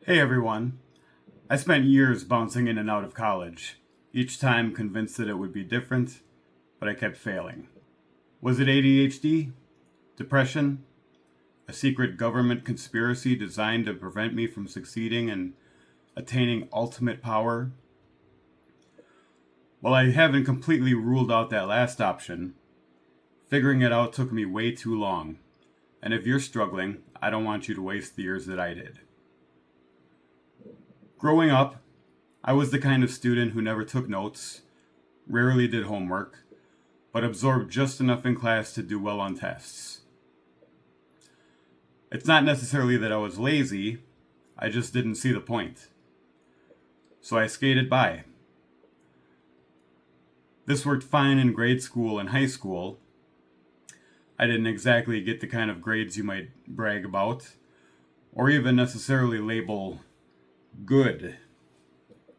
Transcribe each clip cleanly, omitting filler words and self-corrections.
Hey everyone. I spent years bouncing in and out of college, each time convinced that it would be different, but I kept failing. Was it ADHD? Depression? A secret government conspiracy designed to prevent me from succeeding and attaining ultimate power? Well, I haven't completely ruled out that last option. Figuring it out took me way too long, and if you're struggling, I don't want you to waste the years that I did. Growing up, I was the kind of student who never took notes, rarely did homework, but absorbed just enough in class to do well on tests. It's not necessarily that I was lazy, I just didn't see the point. So I skated by. This worked fine in grade school and high school. I didn't exactly get the kind of grades you might brag about, or even necessarily label good.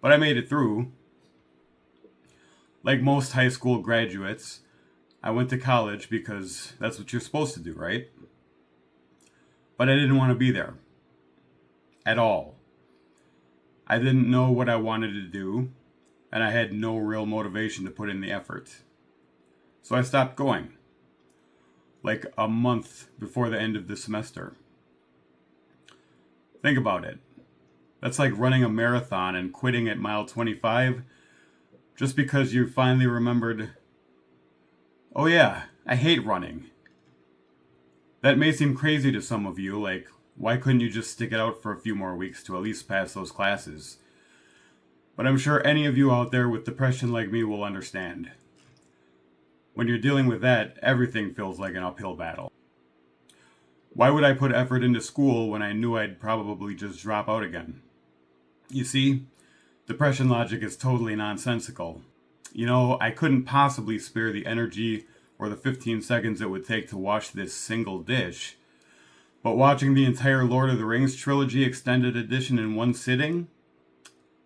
But I made it through. Like most high school graduates, I went to college because that's what you're supposed to do, right? But I didn't want to be there. At all. I didn't know what I wanted to do, and I had no real motivation to put in the effort. So I stopped going. Like a month before the end of the semester. Think about it. That's like running a marathon and quitting at mile 25 just because you finally remembered, oh yeah, I hate running. That may seem crazy to some of you, like, why couldn't you just stick it out for a few more weeks to at least pass those classes? But I'm sure any of you out there with depression like me will understand. When you're dealing with that, everything feels like an uphill battle. Why would I put effort into school when I knew I'd probably just drop out again? You see, depression logic is totally nonsensical. I couldn't possibly spare the energy or the 15 seconds it would take to wash this single dish. But watching the entire Lord of the Rings trilogy extended edition in one sitting?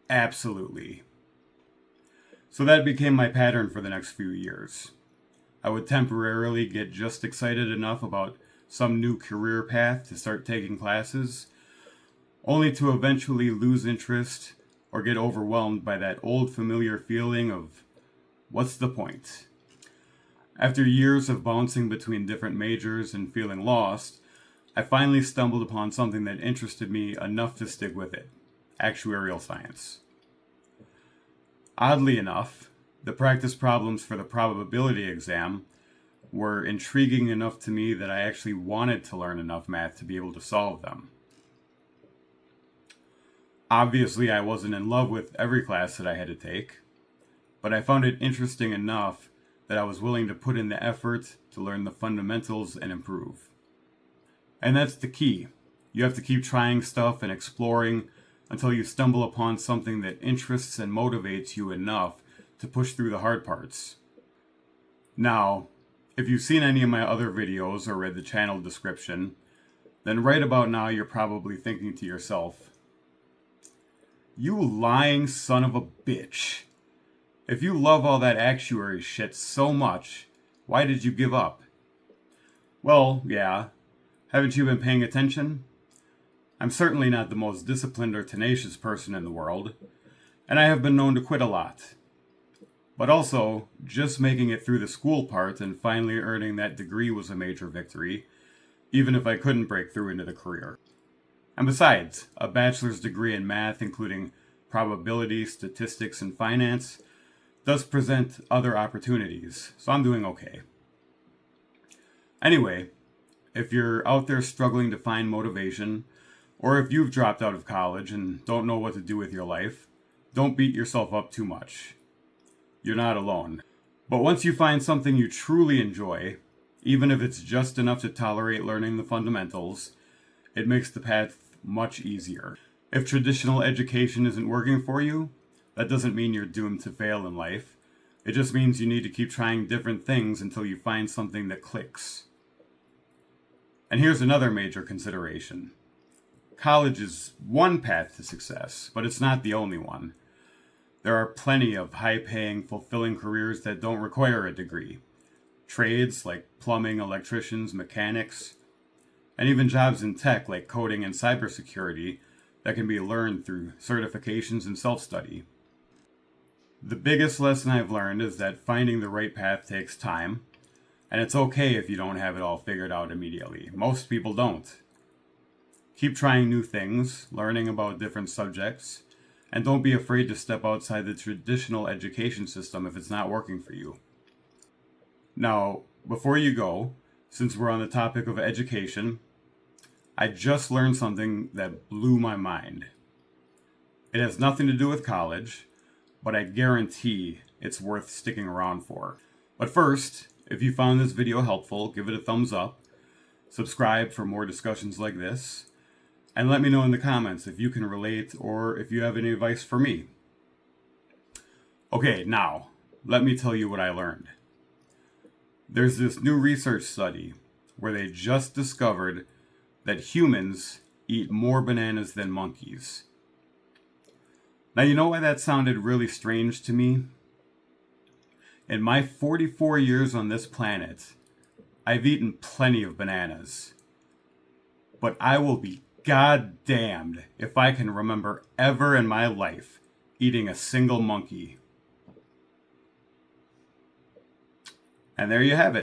Absolutely. So that became my pattern for the next few years. I would temporarily get just excited enough about some new career path to start taking classes, only to eventually lose interest or get overwhelmed by that old familiar feeling of, what's the point? After years of bouncing between different majors and feeling lost, I finally stumbled upon something that interested me enough to stick with it: actuarial science. Oddly enough, the practice problems for the probability exam were intriguing enough to me that I actually wanted to learn enough math to be able to solve them. Obviously, I wasn't in love with every class that I had to take, but I found it interesting enough that I was willing to put in the effort to learn the fundamentals and improve. And that's the key. You have to keep trying stuff and exploring until you stumble upon something that interests and motivates you enough to push through the hard parts. Now, if you've seen any of my other videos or read the channel description, then right about now you're probably thinking to yourself, you lying son of a bitch. If you love all that actuary shit so much, why did you give up? Well, yeah. Haven't you been paying attention? I'm certainly not the most disciplined or tenacious person in the world, and I have been known to quit a lot. But also, just making it through the school part and finally earning that degree was a major victory, even if I couldn't break through into the career. And besides, a bachelor's degree in math, including probability, statistics, and finance, does present other opportunities, so I'm doing okay. Anyway, if you're out there struggling to find motivation, or if you've dropped out of college and don't know what to do with your life, don't beat yourself up too much. You're not alone. But once you find something you truly enjoy, even if it's just enough to tolerate learning the fundamentals, it makes the path much easier. If traditional education isn't working for you, that doesn't mean you're doomed to fail in life. It just means you need to keep trying different things until you find something that clicks. And here's another major consideration. College is one path to success, but it's not the only one. There are plenty of high-paying, fulfilling careers that don't require a degree. Trades like plumbing, electricians, mechanics, and even jobs in tech like coding and cybersecurity that can be learned through certifications and self-study. The biggest lesson I've learned is that finding the right path takes time, and it's okay if you don't have it all figured out immediately. Most people don't. Keep trying new things, learning about different subjects, and don't be afraid to step outside the traditional education system if it's not working for you. Now, before you go, since we're on the topic of education, I just learned something that blew my mind. It has nothing to do with college, but I guarantee it's worth sticking around for. But first, if you found this video helpful, give it a thumbs up, subscribe for more discussions like this, and let me know in the comments if you can relate or if you have any advice for me. Okay, now, let me tell you what I learned. There's this new research study where they just discovered that humans eat more bananas than monkeys. Now, you know why that sounded really strange to me? In my 44 years on this planet, I've eaten plenty of bananas. But I will be goddamned if I can remember ever in my life eating a single monkey. And there you have it.